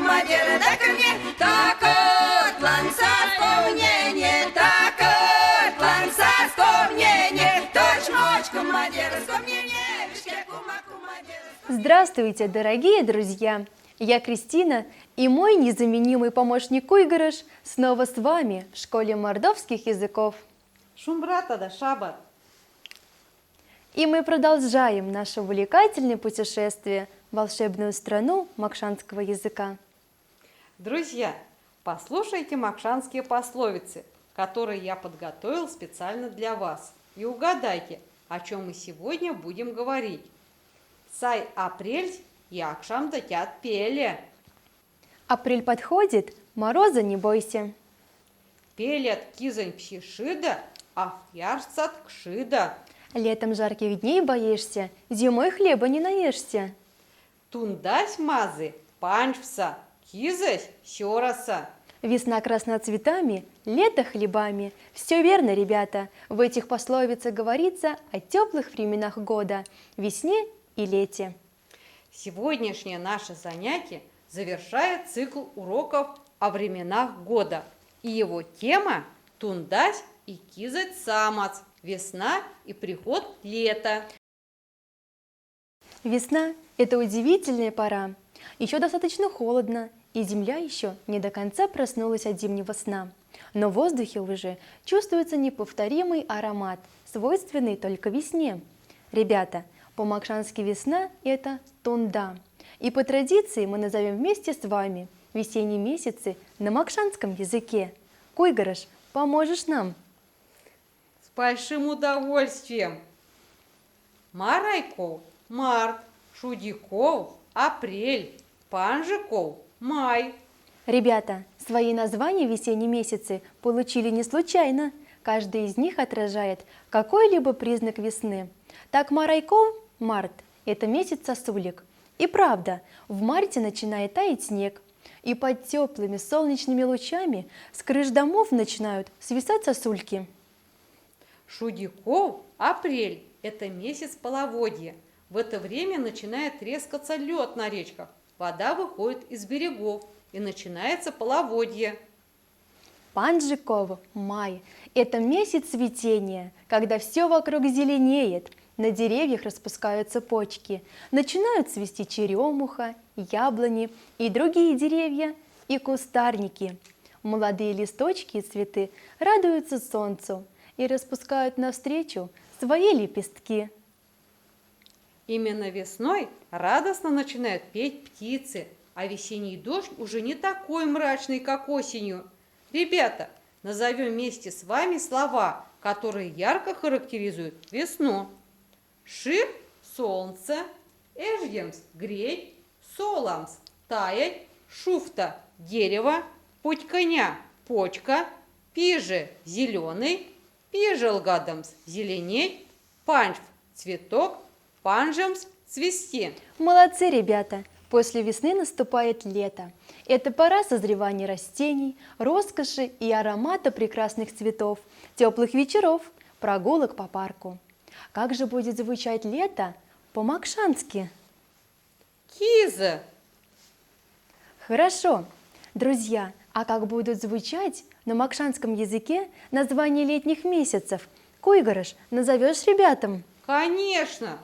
кумадир, дай-ка мне такой план совпомнение, такой план совпомнение, точь-мочь, кумадир, вспомнение, вишке кума, кумадир. Здравствуйте, дорогие друзья! Я Кристина, и мой незаменимый помощник Куйгарыш снова с вами в школе мордовских языков. Шумбратада шабат. И мы продолжаем наше увлекательное путешествие в волшебную страну макшанского языка. Друзья, послушайте макшанские пословицы, которые я подготовил специально для вас. И угадайте, о чем мы сегодня будем говорить. Сай апрель, якшам датят пеле. Апрель подходит, мороза не бойся. Пелят кизань псишида, а ярцат кшида. Летом жарких дней боишься, зимой хлеба не наешься. Тундась мазы, панчвса, кизась сёраса. Весна красна цветами, лето хлебами. Все верно, ребята. В этих пословицах говорится о теплых временах года, весне и лете. Сегодняшнее наше занятие завершает цикл уроков о временах года. И его тема – тундась и кизать самац, весна и приход лета. Весна – это удивительная пора. Еще достаточно холодно, и земля еще не до конца проснулась от зимнего сна. Но в воздухе уже чувствуется неповторимый аромат, свойственный только весне. Ребята, по-макшански весна – это тунда. И по традиции мы назовем вместе с вами весенние месяцы на макшанском языке. Куйгарыш, поможешь нам? С большим удовольствием. Марайков – март, Шудиков – апрель, Панжиков – май. Ребята, свои названия весенние месяцы получили не случайно. Каждый из них отражает какой-либо признак весны. Так Марайков – март – это месяц сосулек. И правда, в марте начинает таять снег. И под теплыми солнечными лучами с крыш домов начинают свисать сосульки. Шудиков – апрель, это месяц половодья. В это время начинает трескаться лед на речках. Вода выходит из берегов, и начинается половодье. Панжиков – май – это месяц цветения, когда все вокруг зеленеет, на деревьях распускаются почки, начинают цвести черемуха, яблони и другие деревья и кустарники. Молодые листочки и цветы радуются солнцу и распускают навстречу свои лепестки. Именно весной радостно начинают петь птицы, а весенний дождь уже не такой мрачный, как осенью. Ребята, назовем вместе с вами слова, которые ярко характеризуют весну. Шир – солнце, эжьемс – греть, соламс – таять, шуфта – дерево, путьканя – почка, пиже – зеленый, пижелгадамс – зеленеть, панчв – цветок, панжемс – цвести. Молодцы, ребята! После весны наступает лето. Это пора созревания растений, роскоши и аромата прекрасных цветов, теплых вечеров, прогулок по парку. Как же будет звучать лето по-макшански? Киза. Хорошо. Друзья, а как будут звучать на макшанском языке названия летних месяцев? Куйгарыш, назовешь ребятам? Конечно.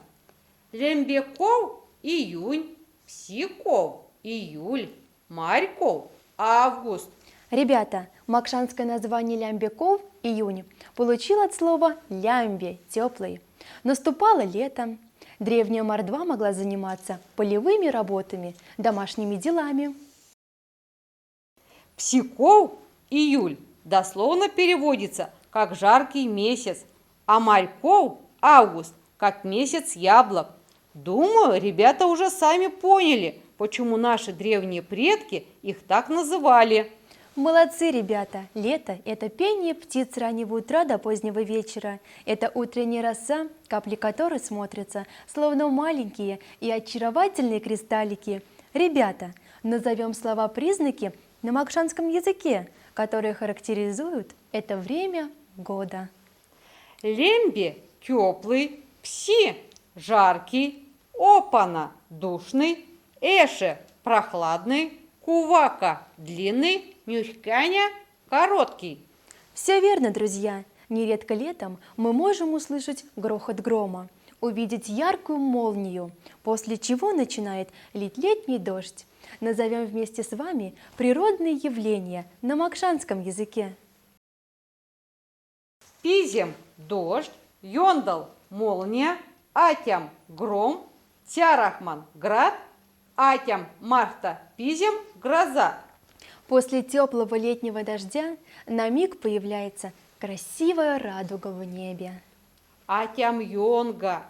Лембеков – июнь, Псиков – июль, Марьков – август. Ребята, макшанское название лямбеков – июнь получил от слова лямбе – теплый. Наступало лето. Древняя мордва могла заниматься полевыми работами, домашними делами. Псиков – июль дословно переводится как жаркий месяц, а Марьков – август как месяц яблок. Думаю, ребята уже сами поняли, почему наши древние предки их так называли. Молодцы, ребята! Лето – это пение птиц с раннего утра до позднего вечера. Это утренняя роса, капли которой смотрятся, словно маленькие и очаровательные кристаллики. Ребята, назовем слова-признаки на макшанском языке, которые характеризуют это время года. Лембе – теплый, пси – жаркий, опана – душный, эше – прохладный, Кувака длинный, нюхканя короткий. Все верно, друзья. Нередко летом мы можем услышать грохот грома, увидеть яркую молнию, после чего начинает лить летний дождь. Назовем вместе с вами природные явления на макшанском языке. Пизем – дождь, йондал – молния, атям – гром, тярахман – град, атям – марта, пизем – гроза. После теплого летнего дождя на миг появляется красивая радуга в небе. Атям йонга.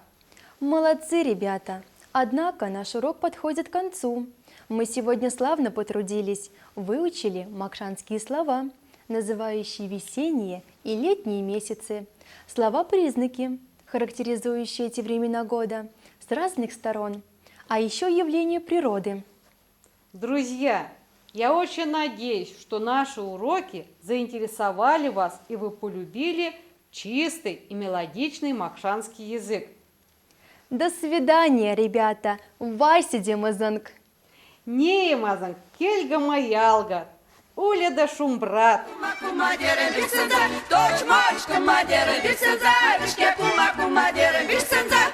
Молодцы, ребята! Однако наш урок подходит к концу. Мы сегодня славно потрудились, выучили макшанские слова, называющие весенние и летние месяцы, слова-признаки, характеризующие эти времена года с разных сторон, а еще явления природы. Друзья, я очень надеюсь, что наши уроки заинтересовали вас и вы полюбили чистый и мелодичный макшанский язык. До свидания, ребята! Вайсидемазанг! Неемазан, кельга маялга, уля да шумбрат. Кума дерем бисенза, точь мочка мадерем бисенза, вишке кума дерем бисенза.